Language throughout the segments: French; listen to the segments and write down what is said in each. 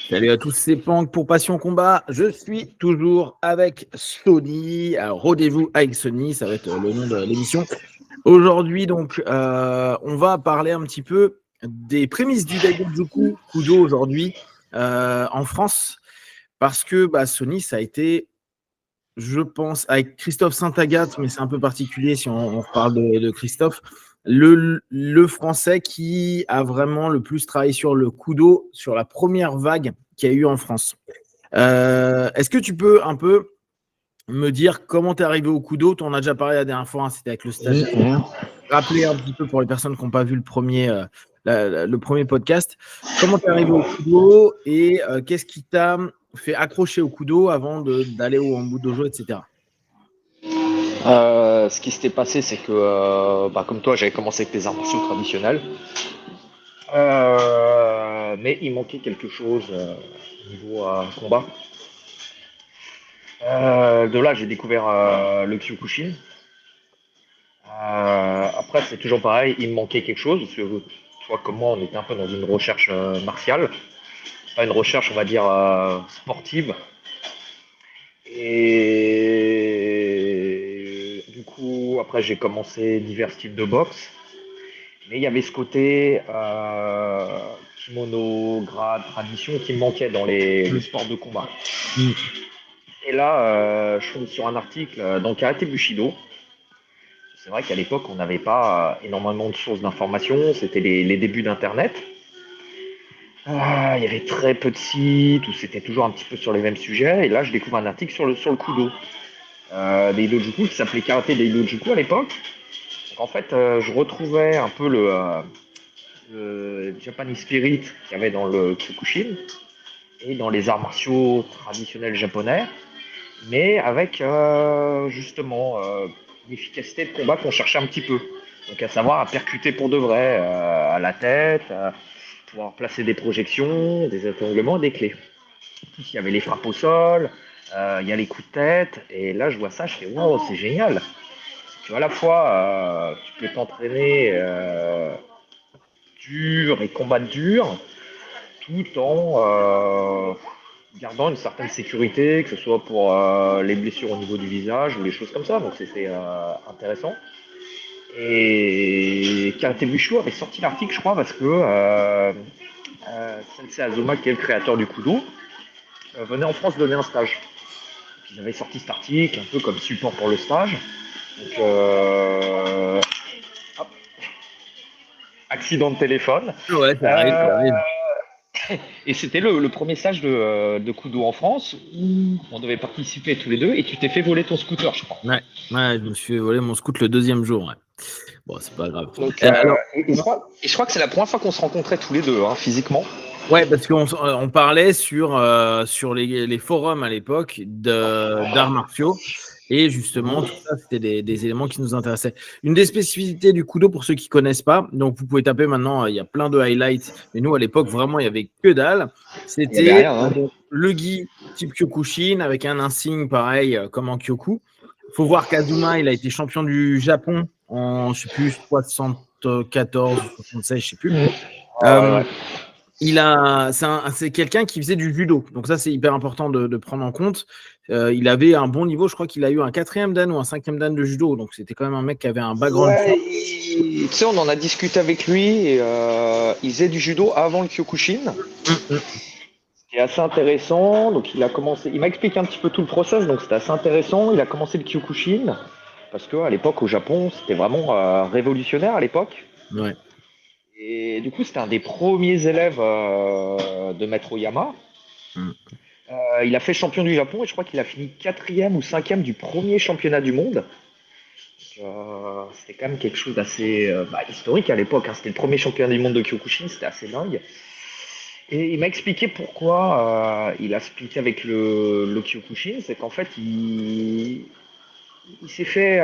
Salut à tous, c'est Pank pour Passion Combat. Je suis toujours avec Sony. Alors, rendez-vous avec Sony, ça va être le nom de l'émission. Aujourd'hui, donc, on va parler un petit peu des prémices du Daigojuku Kudo aujourd'hui en France. Parce que Sony, ça a été, je pense, avec Christophe Saint-Agathe, mais c'est un peu particulier si on reparle de Christophe, le Français qui a vraiment le plus travaillé sur le Kudo, sur la première vague qu'il y a eu en France. Est-ce que tu peux un peu me dire comment tu es arrivé au Kudo? Tu en as déjà parlé la dernière fois, hein, c'était avec le stagiaire. Rappeler un petit peu pour les personnes qui n'ont pas vu le premier podcast. Comment tu es arrivé au Kudo et qu'est-ce qui t'a fait accrocher au Kudo avant d'aller au Hambu Dojo, etc. Ce qui s'était passé, c'est que, comme toi, j'avais commencé avec les arts martiaux traditionnels. Mais il manquait quelque chose au niveau combat. De là, j'ai découvert le Kyokushin. Après, c'est toujours pareil, il me manquait quelque chose. Parce que toi, comme moi, on était un peu dans une recherche martiale. Pas une recherche, on va dire, sportive. Et du coup, après, j'ai commencé divers styles de boxe. Mais il y avait ce côté kimono, grade, tradition qui me manquait dans les sports de combat. Et là, je tombe sur un article dans Karaté Bushido. C'est vrai qu'à l'époque, on n'avait pas énormément de sources d'informations. C'était les débuts d'Internet. Il y avait très peu de sites où c'était toujours un petit peu sur les mêmes sujets. Et là, je découvre un article sur le Kudo. Des Dojuku qui s'appelait Karaté des Dojuku à l'époque. Donc, en fait, je retrouvais un peu le Japanese Spirit qu'il y avait dans le Kyokushin et dans les arts martiaux traditionnels japonais, mais avec justement une efficacité de combat qu'on cherchait un petit peu. Donc à savoir à percuter pour de vrai, à la tête, à pouvoir placer des projections, des étranglements, des clés. Il y avait les frappes au sol, il y a les coups de tête, et là je vois ça, je fais wow, c'est génial. Tu vois, à la fois, tu peux t'entraîner dur et combattre dur, tout en gardant une certaine sécurité, que ce soit pour les blessures au niveau du visage ou les choses comme ça. Donc c'était intéressant. Et Karate Bushido avait sorti l'article, je crois, parce que Sensei Azuma, qui est le créateur du Kudo, venait en France donner un stage. Donc, ils avaient sorti cet article un peu comme support pour le stage. Donc, hop, accident de téléphone. Ouais, ça arrive, ça arrive. Et c'était le premier stage de Kudo en France où on devait participer tous les deux et tu t'es fait voler ton scooter, je crois. Ouais, je me suis volé mon scoot le deuxième jour. Ouais. Bon, c'est pas grave. Donc, Alors, je crois que c'est la première fois qu'on se rencontrait tous les deux, physiquement. ouais, parce qu'on parlait sur les forums à l'époque d'arts martiaux. Et justement, tout ça, c'était des éléments qui nous intéressaient. Une des spécificités du Kudo, pour ceux qui ne connaissent pas, donc vous pouvez taper maintenant, il y a plein de highlights. Mais nous, à l'époque, vraiment, il n'y avait que dalle. C'était le gi type Kyokushin avec un insigne pareil comme en Kyoku. Il faut voir qu'Azuma, il a été champion du Japon en, je ne sais plus, 74 ou 76, je ne sais plus. Ouais. C'est quelqu'un qui faisait du judo. Donc ça, c'est hyper important de prendre en compte. Il avait un bon niveau. Je crois qu'il a eu un 4e dan ou un 5e dan de judo. Donc c'était quand même un mec qui avait un background. Ouais, tu sais, on en a discuté avec lui. Et, il faisait du judo avant le Kyokushin. C'était assez intéressant. Donc il m'a expliqué un petit peu tout le process. Donc c'était assez intéressant. Il a commencé le Kyokushin parce qu'à l'époque au Japon, c'était vraiment révolutionnaire à l'époque. Ouais. Et du coup, c'était un des premiers élèves de Maître Oyama. Il a fait champion du Japon et je crois qu'il a fini 4e ou 5e du premier championnat du monde. C'était quand même quelque chose d'assez historique à l'époque. C'était le premier championnat du monde de Kyokushin, c'était assez dingue. Et il m'a expliqué pourquoi il a splitté avec le Kyokushin. C'est qu'en fait, il s'est fait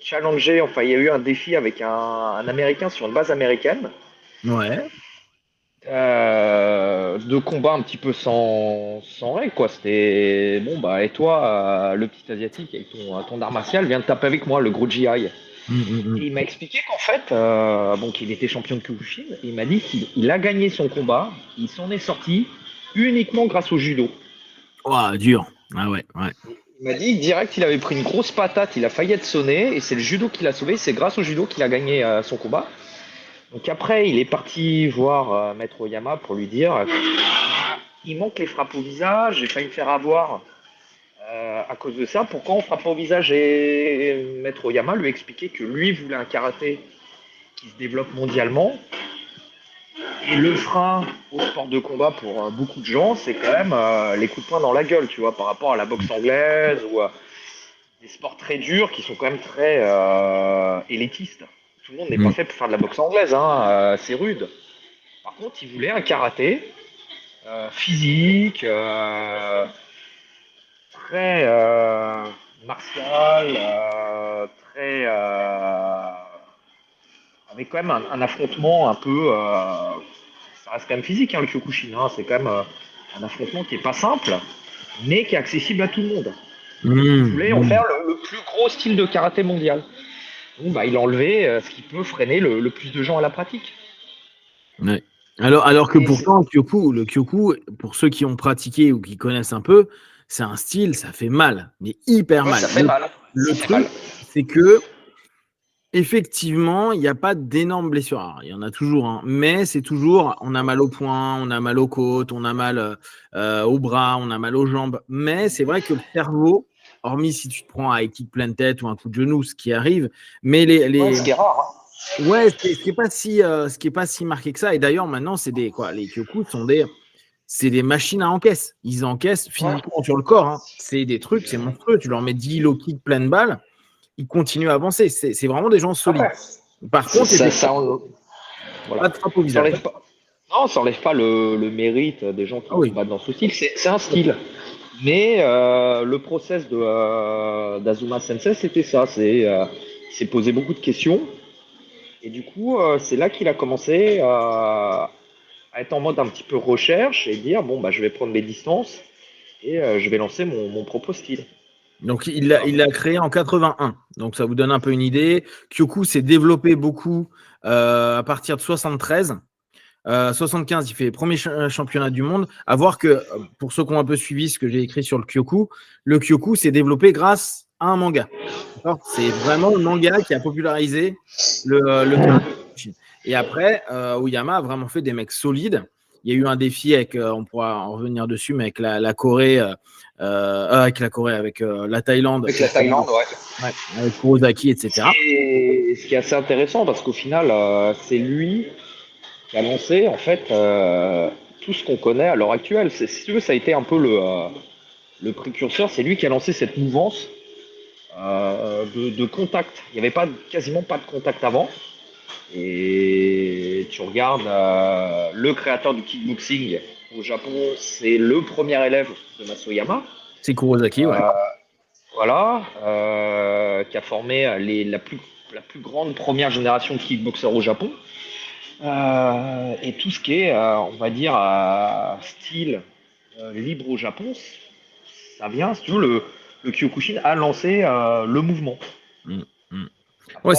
challenger. Enfin, il y a eu un défi avec un Américain sur une base américaine. Ouais. De combat un petit peu sans règle, quoi. C'était bon, et toi, le petit asiatique avec ton art martial, viens de taper avec moi, le gros GI. Et il m'a expliqué qu'en fait, qu'il était champion de Kyokushin, et il m'a dit qu'il a gagné son combat, il s'en est sorti uniquement grâce au judo. Oh, dur. Ah ouais. Il m'a dit direct qu'il avait pris une grosse patate, il a failli être sonné, et c'est le judo qui l'a sauvé, c'est grâce au judo qu'il a gagné son combat. Donc après, il est parti voir Maître Oyama pour lui dire il manque les frappes au visage, j'ai failli me faire avoir à cause de ça. Pourquoi on frappe pas au visage? Et Maître Oyama lui a expliqué que lui voulait un karaté qui se développe mondialement. Et le frein au sport de combat pour beaucoup de gens, c'est quand même les coups de poing dans la gueule, tu vois, par rapport à la boxe anglaise ou des sports très durs qui sont quand même très élitistes. Tout le monde n'est pas fait pour faire de la boxe anglaise, hein, c'est rude. Par contre, il voulait un karaté physique, très martial, très avec quand même un affrontement un peu. Ça reste quand même physique, hein, le Kyokushin. Hein, c'est quand même un affrontement qui est pas simple, mais qui est accessible à tout le monde. Il voulait en faire le plus gros style de karaté mondial. Donc, il a enlevé ce qui peut freiner le plus de gens à la pratique. Ouais. Alors que pourtant, le Kyoku, pour ceux qui ont pratiqué ou qui connaissent un peu, c'est un style, ça fait mal, mais hyper mal. Ça fait mal. Le truc, c'est que effectivement, il n'y a pas d'énormes blessures. Alors, il y en a toujours, hein, mais c'est toujours, on a mal au poing, on a mal aux côtes, on a mal au bras, on a mal aux jambes. Mais c'est vrai que le cerveau, hormis si tu te prends un kick plein de tête ou un coup de genou, ce qui arrive, mais ce qui est rare. Hein. Ouais, ce qui est pas si marqué que ça. Et d'ailleurs, maintenant, les Kyoku c'est des machines à encaisse. Ils encaissent physiquement sur le corps. Hein. C'est des trucs, c'est monstrueux. Tu leur mets 10 low kicks pleine balle, ils continuent à avancer. C'est vraiment des gens solides. Par contre, pas de frappe au visage. Non, ça n'enlève pas le mérite des gens qui combattent dans ce style. C'est un style. Mais le process d'Azuma Sensei, c'était ça. Il s'est posé beaucoup de questions. Et du coup, c'est là qu'il a commencé à être en mode un petit peu recherche et dire je vais prendre mes distances et je vais lancer mon propre style. Donc, il l'a créé en 81. Donc, ça vous donne un peu une idée. Kyoku s'est développé beaucoup à partir de 73. 75, il fait les premiers championnats du monde. À voir que, pour ceux qui ont un peu suivi ce que j'ai écrit sur le Kyoku s'est développé grâce à un manga. C'est vraiment le manga qui a popularisé le karaté. Et après, Oyama a vraiment fait des mecs solides. Il y a eu un défi avec, on pourra en revenir dessus, mais avec la Corée, avec la Thaïlande. Avec la Thaïlande, ouais. Avec Kurosaki, etc. Et ce qui est assez intéressant, parce qu'au final, c'est lui qui a lancé en fait tout ce qu'on connaît à l'heure actuelle. Si tu veux, ça a été un peu le précurseur. C'est lui qui a lancé cette mouvance de contact. Il n'y avait quasiment pas de contact avant. Et tu regardes le créateur du kickboxing au Japon, c'est le premier élève de Masoyama. C'est Kurosaki, ouais. Voilà, qui a formé la plus grande première génération de kickboxers au Japon. Et tout ce qui est, on va dire, style libre au Japon, ça vient, si tu veux, le Kyokushin a lancé le mouvement. Après,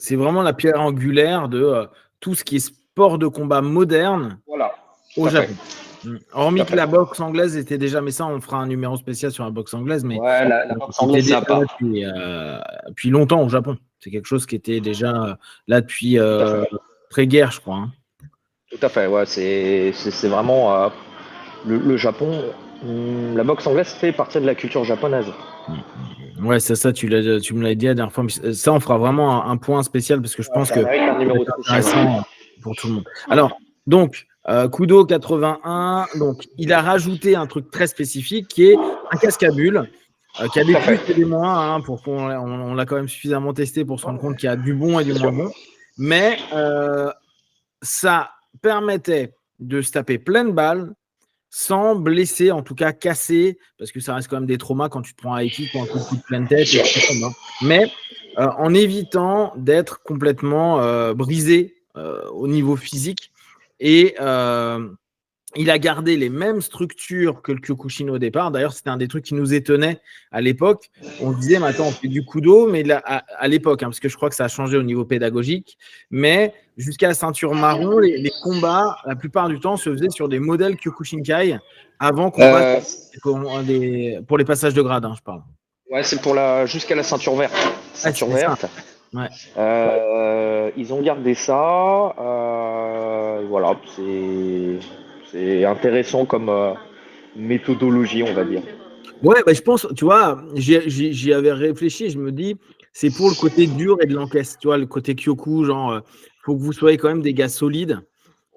c'est vraiment la pierre angulaire de tout ce qui est sport de combat moderne au Japon. Hormis que la boxe anglaise était déjà, mais ça, on fera un numéro spécial sur la boxe anglaise, mais la boxe anglaise, c'est à part. Depuis longtemps au Japon. C'est quelque chose qui était déjà là depuis pré-guerre, je crois. Hein. Tout à fait, ouais. C'est vraiment le Japon. La boxe anglaise fait partie de la culture japonaise. Ouais, c'est ça, tu me l'as dit la dernière fois. Ça, on fera vraiment un point spécial parce que je pense que c'est intéressant pour tout le monde. Alors, donc, Kudo 81, donc, il a rajouté un truc très spécifique qui est un casque à bulles, qui a des plus et des moins, hein, on l'a quand même suffisamment testé pour se rendre compte qu'il y a du bon et du moins bon. Mais ça permettait de se taper plein de balles sans blesser, en tout cas casser, parce que ça reste quand même des traumas quand tu te prends un kick ou un coup de pleine tête. Mais en évitant d'être complètement brisé au niveau physique et il a gardé les mêmes structures que le Kyokushin au départ. D'ailleurs, c'était un des trucs qui nous étonnait à l'époque. On se disait, mais attends, on fait du Kudo, mais là, à l'époque, parce que je crois que ça a changé au niveau pédagogique, mais jusqu'à la ceinture marron, les combats, la plupart du temps, se faisaient sur des modèles Kyokushinkai avant qu'on passe pour les passages de grade, je parle. Ouais, c'est jusqu'à la ceinture verte. Ceinture verte. Ouais. Ils ont gardé ça. Voilà, c'est intéressant comme méthodologie, on va dire. Ouais, je pense, tu vois, j'y avais réfléchi, je me dis, c'est pour le côté dur et de l'encaisse, tu vois, le côté Kyoku, genre, faut que vous soyez quand même des gars solides.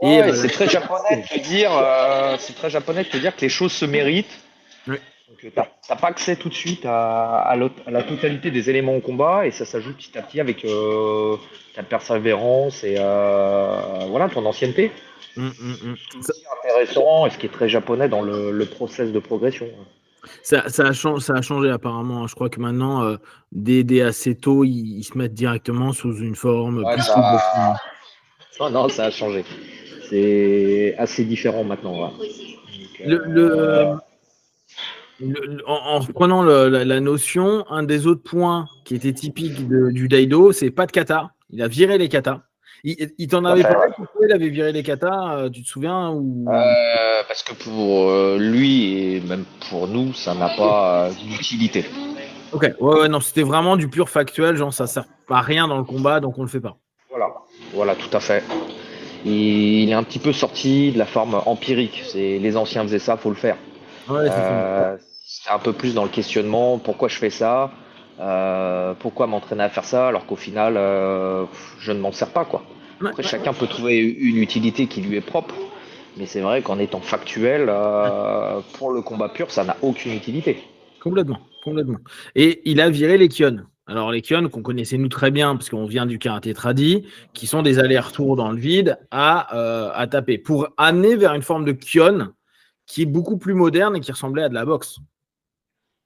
Ouais, c'est très japonais de te dire que les choses se méritent. Ouais. Donc, t'as pas accès tout de suite à la totalité des éléments au combat, et ça s'ajoute petit à petit avec ta persévérance et voilà, ton ancienneté. C'est aussi intéressant, et ce qui est très japonais dans le process de progression. Ça a changé apparemment. Je crois que maintenant, dès assez tôt, ils se mettent directement sous une forme Ouais, plus non, ça a changé. C'est assez différent maintenant. Ouais. Donc, en reprenant la notion, un des autres points qui était typique du Daido, c'est pas de kata. Il a viré les katas. Il t'en avait parlé, pourquoi il avait viré les katas, tu te souviens ou... Parce que pour lui et même pour nous, ça n'a pas d'utilité. Ok, ouais, non, c'était vraiment du pur factuel, genre ça sert à rien dans le combat, donc on le fait pas. Voilà, tout à fait. Il est un petit peu sorti de la forme empirique. Les anciens faisaient ça, faut le faire. Ouais, c'est un peu plus dans le questionnement, pourquoi je fais ça, pourquoi m'entraîner à faire ça, alors qu'au final, je ne m'en sers pas, quoi. Après, chacun peut trouver une utilité qui lui est propre, mais c'est vrai qu'en étant factuel, pour le combat pur, ça n'a aucune utilité. Complètement. Et il a viré les Kion. Alors les Kion qu'on connaissait nous très bien parce qu'on vient du karaté tradi, qui sont des allers-retours dans le vide à taper pour amener vers une forme de Kion qui est beaucoup plus moderne et qui ressemblait à de la boxe.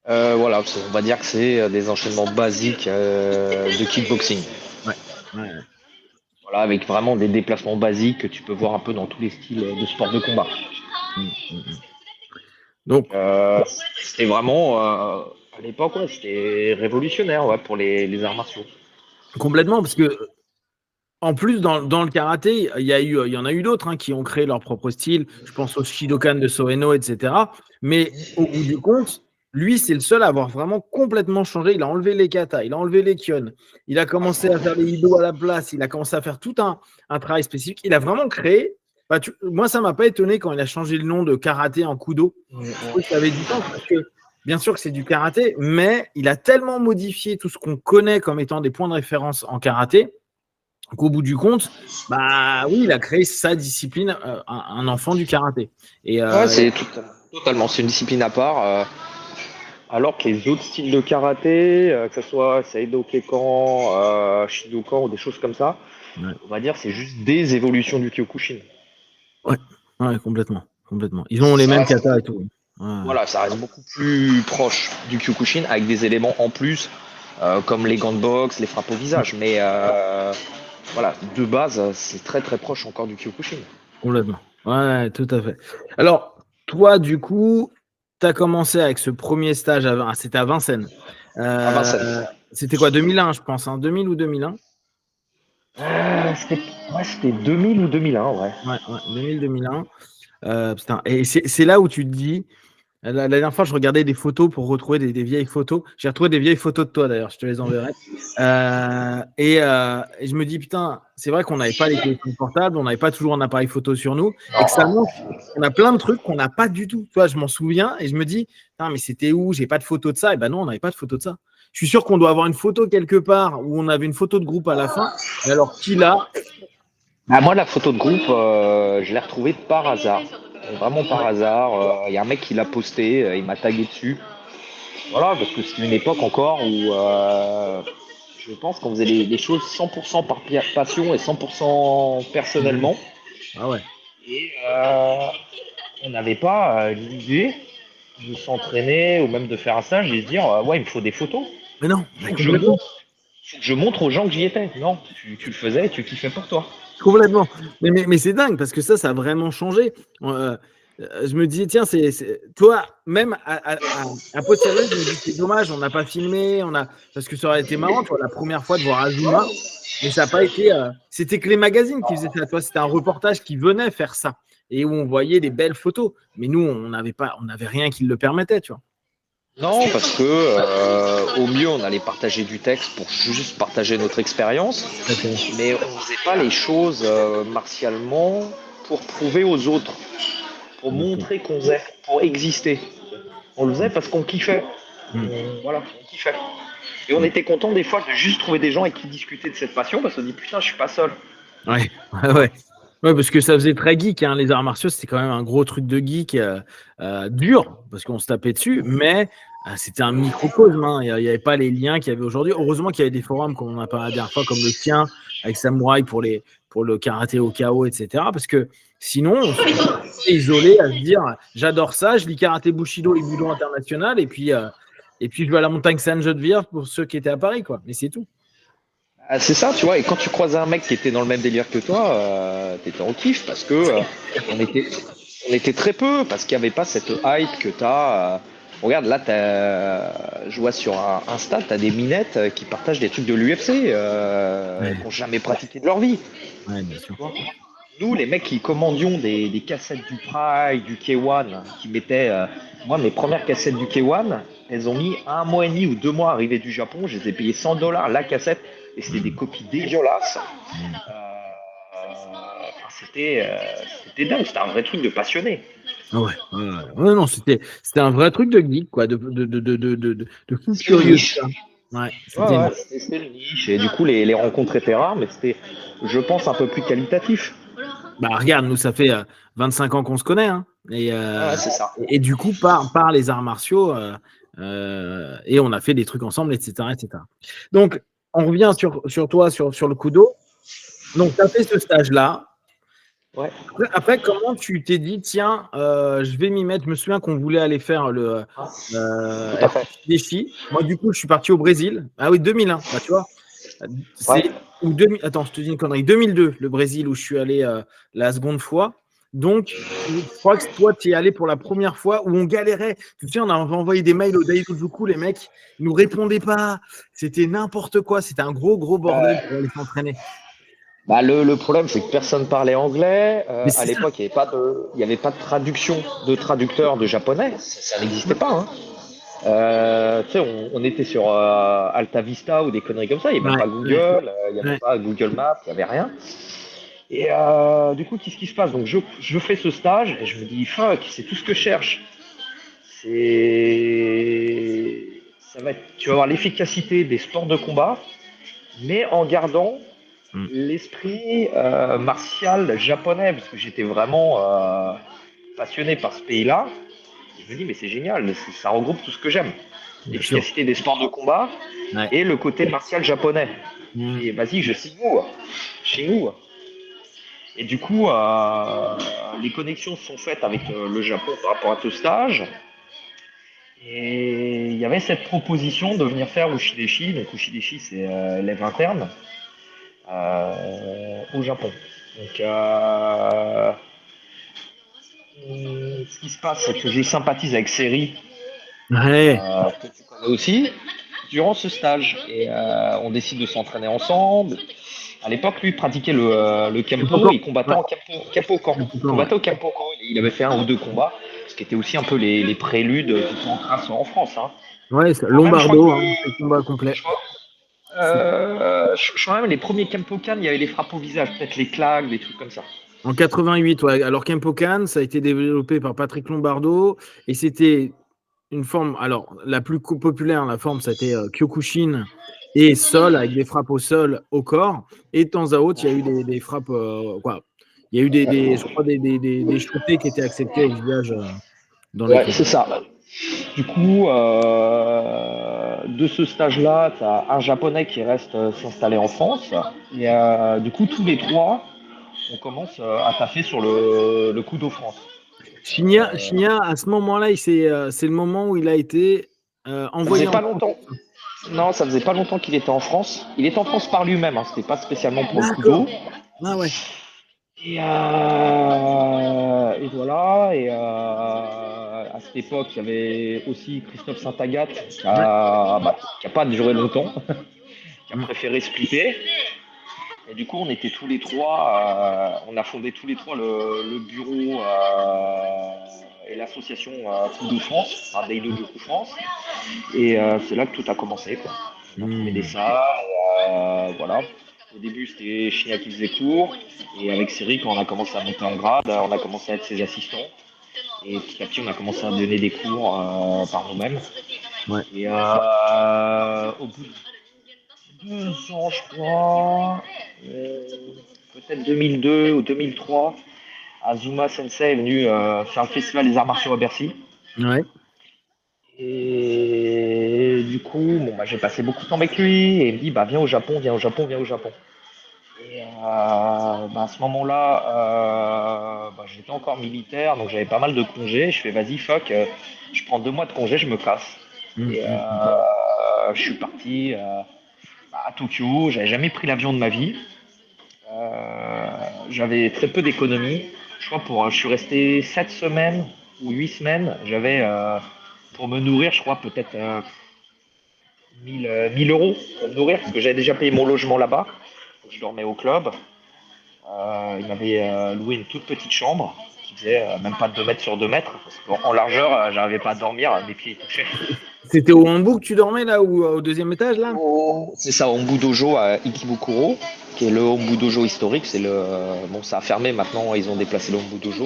Voilà, on va dire que c'est des enchaînements basiques de kickboxing. Ouais. Voilà, avec vraiment des déplacements basiques que tu peux voir un peu dans tous les styles de sport de combat. Donc, c'était vraiment, à l'époque, c'était révolutionnaire pour les arts martiaux. Complètement, parce que en plus, dans le karaté, il y en a eu d'autres qui ont créé leur propre style. Je pense au Shidokan de Soeno, etc. Mais au bout du compte, lui, c'est le seul à avoir vraiment complètement changé. Il a enlevé les katas, il a enlevé les kyons, il a commencé à faire les ido à la place, il a commencé à faire tout un travail spécifique. Il a vraiment créé. Moi, ça ne m'a pas étonné quand il a changé le nom de karaté en kudo. Je trouvais que ça avait du sens parce que, bien sûr que c'est du karaté, mais il a tellement modifié tout ce qu'on connaît comme étant des points de référence en karaté qu'au bout du compte, oui, il a créé sa discipline, un enfant du karaté. Et, c'est totalement, c'est une discipline à part. Alors que les autres styles de karaté, que ce soit Saido Kekan, Shidokan ou des choses comme ça, on va dire c'est juste des évolutions du Kyokushin. Ouais, complètement. Ils ont les mêmes katas et tout. Ouais. Voilà, ça reste beaucoup plus proche du Kyokushin avec des éléments en plus, comme les gants de boxe, les frappes au visage. Mais voilà, de base, c'est très très proche encore du Kyokushin. Complètement. Ouais, tout à fait. Alors, toi, du coup, tu as commencé avec ce premier stage, c'était à Vincennes. À Vincennes. C'était quoi, 2001, je pense, 2000 ou 2001 C'était 2000 ou 2001, ouais. Ouais, 2000-2001. Et c'est là où tu te dis, la dernière fois, je regardais des photos pour retrouver des vieilles photos. J'ai retrouvé des vieilles photos de toi, d'ailleurs. Je te les enverrai. Et je me dis, putain, c'est vrai qu'on n'avait pas les téléphones portables, on n'avait pas toujours un appareil photo sur nous. Et que ça montre qu'on a plein de trucs qu'on n'a pas du tout. Toi, je m'en souviens et je me dis, putain, mais c'était où? J'ai pas de photo de ça. Et ben non, on n'avait pas de photo de ça. Je suis sûr qu'on doit avoir une photo quelque part où on avait une photo de groupe à la fin. Et alors, qui l'a? Moi, la photo de groupe, je l'ai retrouvée par hasard. Vraiment par hasard. Il y a un mec qui l'a posté, il m'a tagué dessus. Voilà, parce que c'était une époque encore où je pense qu'on faisait les choses 100% par passion et 100% personnellement. Ah ouais. Et on n'avait pas l'idée de s'entraîner ou même de faire un stage et se dire ouais, il me faut des photos. Mais non, faut que je montre aux gens que j'y étais. Non, tu le faisais et tu kiffais pour toi. Complètement. Mais c'est dingue parce que ça a vraiment changé. je me disais, tiens, toi, même à posteriori, je me dis, c'est dommage, on n'a pas filmé, parce que ça aurait été marrant, toi, la première fois de voir Azuma, mais ça n'a pas été. C'était que les magazines qui faisaient ça, toi, c'était un reportage qui venait faire ça et où on voyait des belles photos, mais nous, on n'avait rien qui le permettait, tu vois. Non, parce que au mieux, on allait partager du texte pour juste partager notre expérience, mais on ne faisait pas les choses martialement pour prouver aux autres, pour montrer qu'on faisait, pour exister. On le faisait parce qu'on kiffait. Voilà, on kiffait. Et on était content des fois de juste trouver des gens avec qui discuter de cette passion parce qu'on dit putain, je suis pas seul. Ouais. Ouais, parce que ça faisait très geek, hein, les arts martiaux, c'était quand même un gros truc de geek dur, parce qu'on se tapait dessus, mais c'était un microcosme, hein, il n'y avait pas les liens qu'il y avait aujourd'hui. Heureusement qu'il y avait des forums, comme on a parlé la dernière fois, comme le tien, avec Samouraï pour le karaté au KO, etc. Parce que sinon, on se isolé à se dire, j'adore ça, je lis karaté Bushido et Budo international, et puis je vais à la montagne Sainte-Geneviève pour ceux qui étaient à Paris, quoi. Mais c'est tout. Ah, c'est ça, tu vois, et quand tu croisais un mec qui était dans le même délire que toi, t'étais en kiff parce que on était très peu, parce qu'il n'y avait pas cette hype que t'as. Regarde, là, je vois sur Insta, t'as des minettes qui partagent des trucs de l'UFC, qui n'ont jamais pratiqué de leur vie. Ouais, bien sûr. Nous, les mecs qui commandions des cassettes du Pride, du K1, qui mettaient. Moi, mes premières cassettes du K1, elles ont mis 1 mois et demi ou 2 mois à arriver du Japon. Je les ai payées $100 la cassette, et c'était des copies dégueulasses. C'était dingue, c'était un vrai truc de passionné. Ouais, non, c'était un vrai truc de geek, quoi, de fou curieux. Ouais, c'était une niche, et du coup, les rencontres étaient rares, mais c'était, je pense, un peu plus qualitatif. Bah, regarde, nous, ça fait 25 ans qu'on se connaît, hein, c'est ça. Et du coup, par les arts martiaux, et on a fait des trucs ensemble, etc., etc. Donc, on revient sur toi, sur le Kudo. Donc, tu as fait ce stage-là. Ouais. Après, comment tu t'es dit, tiens, je vais m'y mettre. Je me souviens qu'on voulait aller faire le défi. Moi, du coup, je suis parti au Brésil. Ah oui, 2001, bah, tu vois. Attends, je te dis une connerie. 2002, le Brésil, où je suis allé la seconde fois. Donc, je crois que toi, tu y es allé pour la première fois où on galérait. Tu sais, on a envoyé des mails au Daifujuku, les mecs ne nous répondaient pas. C'était n'importe quoi. C'était un gros bordel pour aller s'entraîner. Bah, le problème, c'est que personne parlait anglais. À l'époque, il n'y avait pas de traduction de traducteur de japonais. Ça n'existait pas. Hein. Tu sais, on était sur Alta Vista ou des conneries comme ça. Il n'y avait pas Google, il n'y avait pas Google Maps, il n'y avait rien. Et du coup, qu'est-ce qui se passe? Donc, je fais ce stage et je me dis, fuck, c'est tout ce que je cherche. Tu vas avoir l'efficacité des sports de combat, mais en gardant l'esprit martial japonais, parce que j'étais vraiment passionné par ce pays-là. Je me dis, mais c'est génial, ça regroupe tout ce que j'aime. L'efficacité des sports de combat et le côté martial japonais. Et vas-y, je signe où chez nous. Et du coup, les connexions se sont faites avec le Japon par rapport à ce stage. Et il y avait cette proposition de venir faire Ushideshi. Donc Ushideshi, c'est l'élève interne au Japon. Donc, ce qui se passe, c'est que je sympathise avec Seri, que tu connais aussi, durant ce stage. Et on décide de s'entraîner ensemble. À l'époque, lui pratiquait le Kempo, il combattait en Kempo-Kan. Il combattait au Kempo-Kan. Il avait fait 1 ou 2 combats, ce qui était aussi un peu les préludes qui sont en train de se faire en France. Hein. Ouais, Lombardo, c'est combat complet. Je crois même les premiers Kempo-Kan, il y avait les frappes au visage, peut-être les claques, des trucs comme ça. En 88, ouais. Alors Kempo-Kan, ça a été développé par Patrick Lombardo et c'était une forme, alors la plus populaire, la forme, c'était Kyokushin et sol avec des frappes au sol, au corps. Et de temps à autre, il y a eu des frappes, quoi. Il y a eu je crois, des shootés qui étaient acceptés au visage dans les combats. C'est ça. Du coup, de ce stage-là, tu as un Japonais qui reste s'installer en France. Et du coup, tous les 3, on commence à taffer sur le Kudo France. Shinya, à ce moment-là, c'est le moment où il a été envoyé. Ça faisait pas longtemps. Non, ça faisait pas longtemps qu'il était en France. Il est en France par lui-même, hein. C'était pas spécialement pour le Kudo. Ah ouais. Et voilà. Et cette époque, il y avait aussi Christophe Saint-Agathe qui a pas duré longtemps, qui a préféré splitter. Et du coup, on était tous les trois, on a fondé tous les trois le bureau et l'association Kudo France, enfin Daido Joku France. Et c'est là que tout a commencé, quoi. On a trouvé des salles, voilà. Au début, c'était Chignac qui faisait cours. Et avec Cédric, quand on a commencé à monter en grade, on a commencé à être ses assistants. Et petit à petit, on a commencé à donner des cours par nous-mêmes. Ouais. Et au bout de 2 ans, je crois, peut-être 2002 ou 2003, Azuma Sensei est venu faire le festival des arts martiaux à Bercy. Ouais. Et du coup, j'ai passé beaucoup de temps avec lui et il me dit viens au Japon, viens au Japon, viens au Japon. Et à ce moment-là, j'étais encore militaire, donc j'avais pas mal de congés. Je fais vas-y, fuck, je prends 2 mois de congé, je me casse. Et je suis parti à Tokyo, j'avais jamais pris l'avion de ma vie. J'avais très peu d'économies. Je crois je suis resté 7 semaines ou 8 semaines. J'avais pour me nourrir, je crois peut-être 1000 euros pour me nourrir, parce que j'avais déjà payé mon logement là-bas. Donc, je dormais au club. Il m'avait loué une toute petite chambre qui faisait même pas 2 mètres sur 2 mètres. Parce qu'en largeur, j'arrivais pas à dormir, mes pieds touchaient. C'était au Hambourg que tu dormais là ou au deuxième étage là? C'est ça, au Hombu Dojo à Ikebukuro, qui est le Hombu Dojo historique. Ça a fermé maintenant, ils ont déplacé le Hombu Dojo.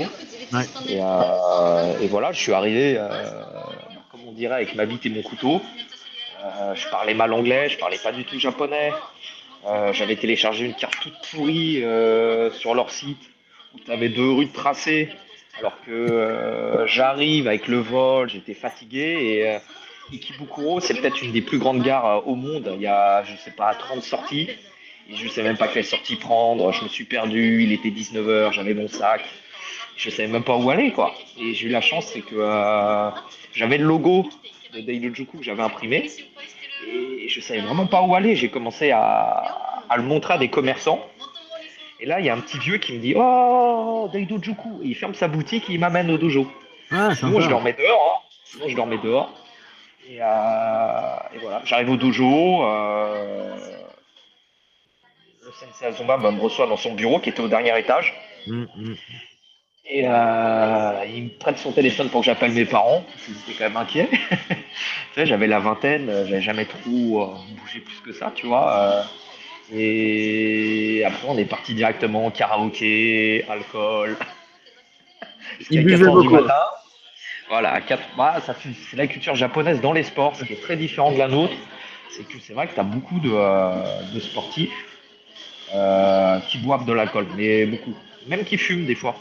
Ouais. Et voilà, je suis arrivé, comme on dirait, avec ma bite et mon couteau. Je parlais mal anglais, je parlais pas du tout japonais. J'avais téléchargé une carte toute pourrie sur leur site où tu avais 2 rues de tracé, alors que j'arrive avec le vol, j'étais fatigué. Et Ikebukuro, c'est peut-être une des plus grandes gares au monde. Il y a, je sais pas, 30 sorties. Et je ne savais même pas quelle sortie prendre. Je me suis perdu, il était 19h, j'avais mon sac. Je savais même pas où aller, quoi. Et j'ai eu la chance, c'est que j'avais le logo de Daido Joku que j'avais imprimé. Et je savais vraiment pas où aller. J'ai commencé à le montrer à des commerçants. Et là, il y a un petit vieux qui me dit oh, Daido Joku. Et il ferme sa boutique et il m'amène au dojo. Sinon, je dormais dehors. Et voilà, j'arrive au dojo. Le sensei Azuma me reçoit dans son bureau qui était au dernier étage. Et il me prête son téléphone pour que j'appelle mes parents, parce qu'ils étaient quand même inquiets. Tu sais, j'avais la vingtaine, j'avais jamais trop bougé plus que ça, tu vois. Et après, on est parti directement karaoké, alcool. Il buvait beaucoup. Voilà, c'est la culture japonaise dans les sports, ce qui est très différent de la nôtre. C'est vrai que tu as beaucoup de sportifs qui boivent de l'alcool, mais beaucoup. Même qui fument des fois.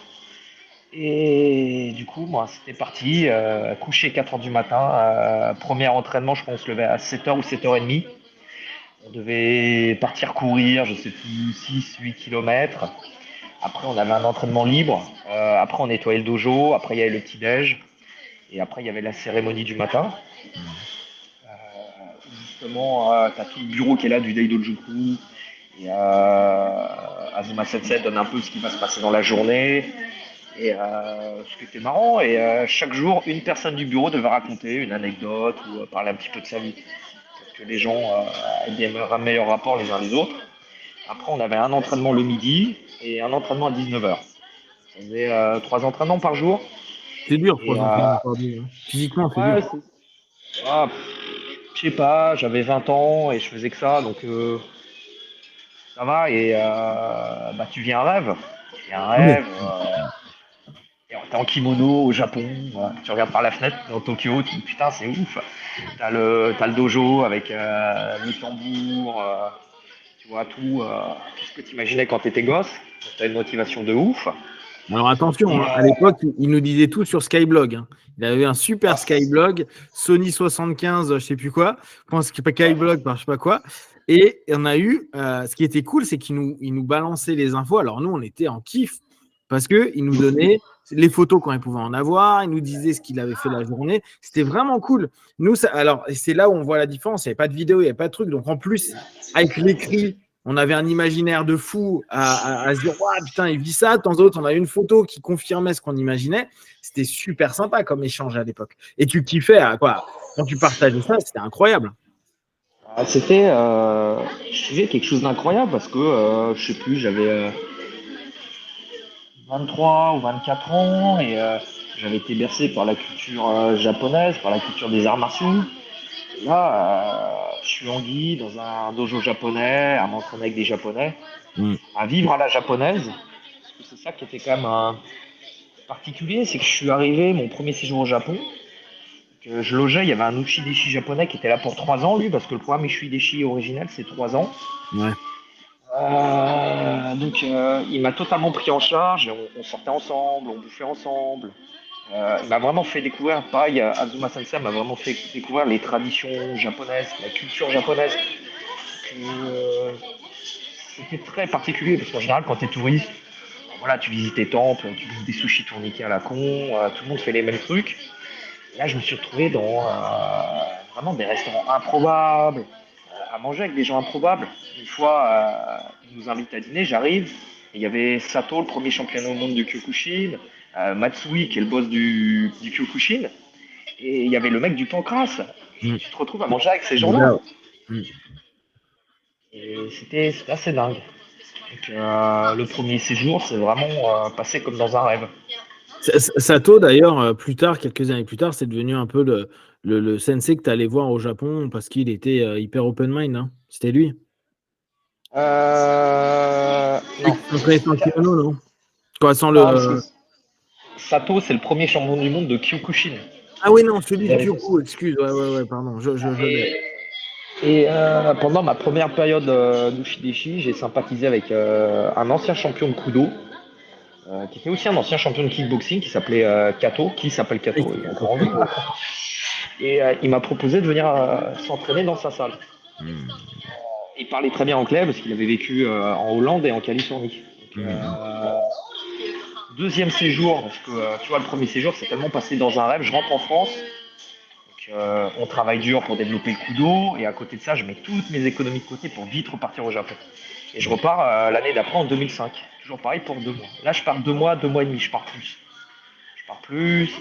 Et du coup, moi, c'était parti, coucher 4h du matin. Premier entraînement, je pense qu'on se levait à 7h ou 7h30. On devait partir courir, je sais plus, 6-8 km. Après, on avait un entraînement libre. Après, on nettoyait le dojo. Après, il y avait le petit-déj. Et après, il y avait la cérémonie du matin. Justement, tu as tout le bureau qui est là du Daido Joku. Et Azuma Sensei donne un peu ce qui va se passer dans la journée. Et ce qui était marrant, et chaque jour, une personne du bureau devait raconter une anecdote ou parler un petit peu de sa vie. Pour que les gens aient un meilleur rapport les uns les autres. Après, on avait un entraînement le midi et un entraînement à 19h. Ça faisait 3 entraînements par jour. C'est dur, 3 entraînements par jour. Physiquement, c'est dur. Je sais pas, j'avais 20 ans et je faisais que ça, donc ça va. Et tu vis un rêve. Tu vis un rêve. T'es en kimono au Japon, voilà. Tu regardes par la fenêtre dans Tokyo, tu te dis putain c'est ouf. T'as le dojo avec le tambour, tu vois tout ce que tu imaginais quand t'étais gosse. T'as une motivation de ouf. Alors attention, à l'époque, il nous disait tout sur Skyblog. Hein. Il avait un super Skyblog, Sony 75, je sais plus quoi, je pense que Skyblog, je sais pas quoi. Et on a eu, ce qui était cool, c'est qu'il nous balançait les infos. Alors nous, on était en kiff parce qu'il nous donnait les photos quand il pouvait en avoir, il nous disait ce qu'il avait fait la journée. C'était vraiment cool. Nous, alors, c'est là où on voit la différence. Il n'y avait pas de vidéo, il n'y avait pas de truc. Donc en plus, avec l'écrit, On avait un imaginaire de fou à se dire, ouais, putain, il vit ça. De temps en temps, on a une photo qui confirmait ce qu'on imaginait. C'était super sympa comme échange à l'époque. Et tu kiffais, quoi. Quand tu partageais ça, c'était incroyable. C'était, je disais, quelque chose d'incroyable parce que, je sais plus, j'avais 23 ou 24 ans et j'avais été bercé par la culture japonaise, par la culture des arts martiaux. Et là, je suis en Guy dans un dojo japonais, à m'entraîner avec des japonais, à vivre à la japonaise. Parce que c'est ça qui était quand même particulier, c'est que je suis arrivé, mon premier séjour au Japon, que je logeais, il y avait un Uchideshi japonais qui était là pour 3 ans, lui, parce que le programme Uchideshi original, c'est 3 ans. Ouais. Donc, il m'a totalement pris en charge, on sortait ensemble, on bouffait ensemble. Il m'a vraiment fait découvrir, pareil, Azuma Sensei m'a vraiment fait découvrir les traditions japonaises, la culture japonaise. C'était très particulier, parce qu'en général, quand tu es touriste, voilà, tu visites des temples, tu visites des sushis tourniquets à la con, tout le monde fait les mêmes trucs. Et là, je me suis retrouvé dans vraiment des restaurants improbables, à manger avec des gens improbables. Une fois, ils nous invitent à dîner, j'arrive, et il y avait Sato, le premier champion au monde du Kyokushin, Matsui, qui est le boss du Kyokushin, et il y avait le mec du Pancras. Et tu te retrouves à manger avec ces gens-là. Et c'était assez dingue. Donc, le premier séjour, c'est vraiment passé comme dans un rêve. Sato, d'ailleurs, plus tard, quelques années plus tard, c'est devenu un peu le sensei que tu allais voir au Japon parce qu'il était hyper open mind. Hein. C'était lui. Non. Qui s'entraînait sans kimono, non? Quoi, sans Non, parce le. que Sato, c'est le premier champion du monde de Kyokushin. Ah oui, non, celui de Kyoku, excuse. Ouais, pardon. Je l'ai. Et pendant ma première période d'Ushideshi, j'ai sympathisé avec un ancien champion de Kudo, qui était aussi un ancien champion de kickboxing, qui s'appelait Kato, qui s'appelle Kato, il est encore en vie. Et il m'a proposé de venir s'entraîner dans sa salle. Il parlait très bien anglais parce qu'il avait vécu en Hollande et en Californie. Donc, deuxième séjour, parce que tu vois, le premier séjour, c'est tellement passé dans un rêve. Je rentre en France, donc, on travaille dur pour développer le Kudo, et à côté de ça, je mets toutes mes économies de côté pour vite repartir au Japon. Et je repars l'année d'après en 2005. Toujours pareil pour 2 mois. Là, je pars 2 mois et demi, je pars plus.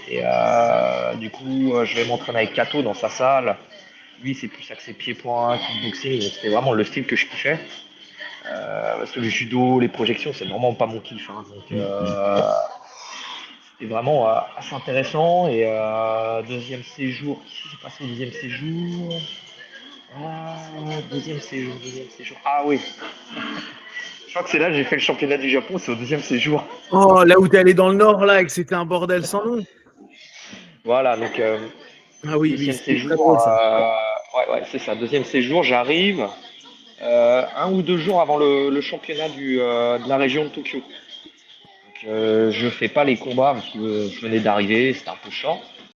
Et du coup, je vais m'entraîner avec Kato dans sa salle. Lui, c'est plus axé pied-point, kickboxing, donc c'était vraiment le style que je kiffais. Parce que le judo, les projections, c'est vraiment pas mon kiff. Hein. Donc, c'était vraiment assez intéressant. Et deuxième séjour, qu'est-ce qui s'est passé au deuxième séjour? Deuxième séjour. Ah oui, je crois que c'est là que j'ai fait le championnat du Japon, c'est au deuxième séjour. Oh, là où t'es allé dans le nord, là, et que c'était un bordel sans nom. Voilà, donc Ah oui, deuxième c'était très séjour, drôle ça. ouais, c'est ça. Deuxième séjour, j'arrive 1 ou 2 jours avant le championnat de la région de Tokyo. Donc, je fais pas les combats parce que je venais d'arriver, c'était un peu chiant.